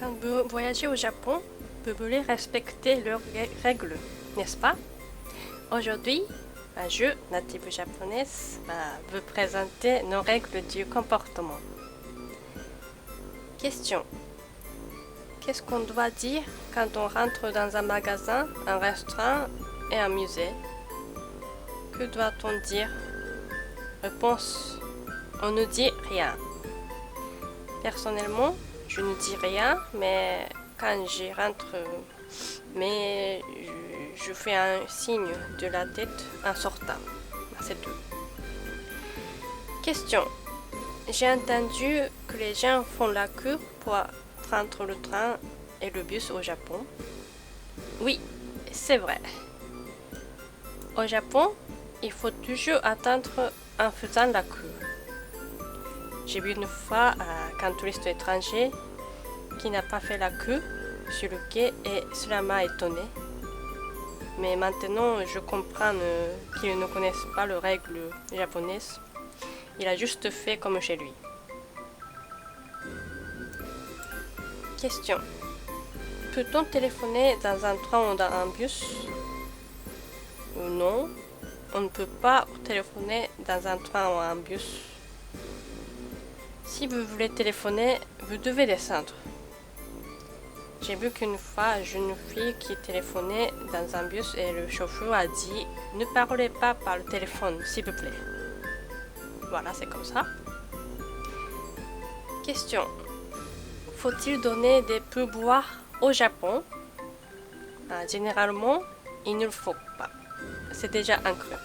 Quand vous voyagez au Japon, vous voulez respecter leurs règles, n'est-ce pas? Aujourd'hui, je, native japonaise, veux présenter nos règles du comportement. Question. Qu'est-ce qu'on doit dire quand on rentre dans un magasin, un restaurant et un musée? Que doit-on dire? Réponse. On ne dit rien. Personnellement, je ne dis rien, mais quand j'y rentre, je fais un signe de la tête en sortant. C'est tout. Question. J'ai entendu que les gens font la queue pour prendre le train et le bus au Japon. Oui, c'est vrai. Au Japon, il faut toujours attendre en faisant la queue. J'ai vu une fois qu'un touriste étranger qui n'a pas fait la queue sur le quai et cela m'a étonné. Mais maintenant, je comprends qu'il ne connaisse pas les règles japonaises. Il a juste fait comme chez lui. Question. Peut-on téléphoner dans un train ou dans un bus? Non, on ne peut pas téléphoner dans un train ou un bus. Si vous voulez téléphoner, vous devez descendre. J'ai vu qu'une fois, une jeune fille qui téléphonait dans un bus et le chauffeur a dit « Ne parlez pas par le téléphone, s'il vous plaît. » Voilà, c'est comme ça. Question. Faut-il donner des pourboires au Japon? Généralement, il ne le faut pas. C'est déjà inclus.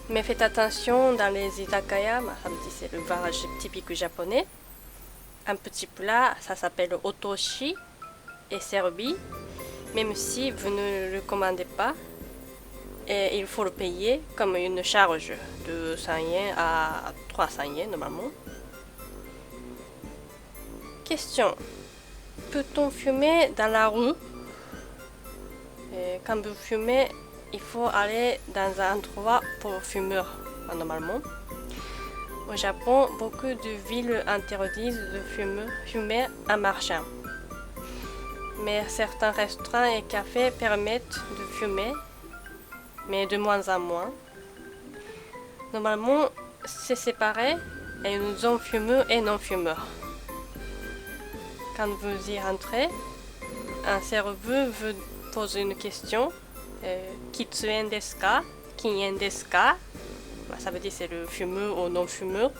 Mais faites attention dans les izakaya, c'est le bar typique japonais. Un petit plat, ça s'appelle otoshi, est servi, même si vous ne le commandez pas. Et il faut le payer comme une charge de 100 yens à 300 yens normalement. Question. Peut-on fumer dans la rue? Quand vous fumez, il faut aller dans un endroit pour fumeurs, normalement. Au Japon, beaucoup de villes interdisent de fumer en marchant. Mais certains restaurants et cafés permettent de fumer, mais de moins en moins. Normalement, c'est séparé et nous avons fumeurs et non-fumeurs. Quand vous y rentrez, un serveur vous pose une question. Kitsuen desu ka? Kinen desu ka? Ça veut dire c'est le fumeur ou non-fumeur.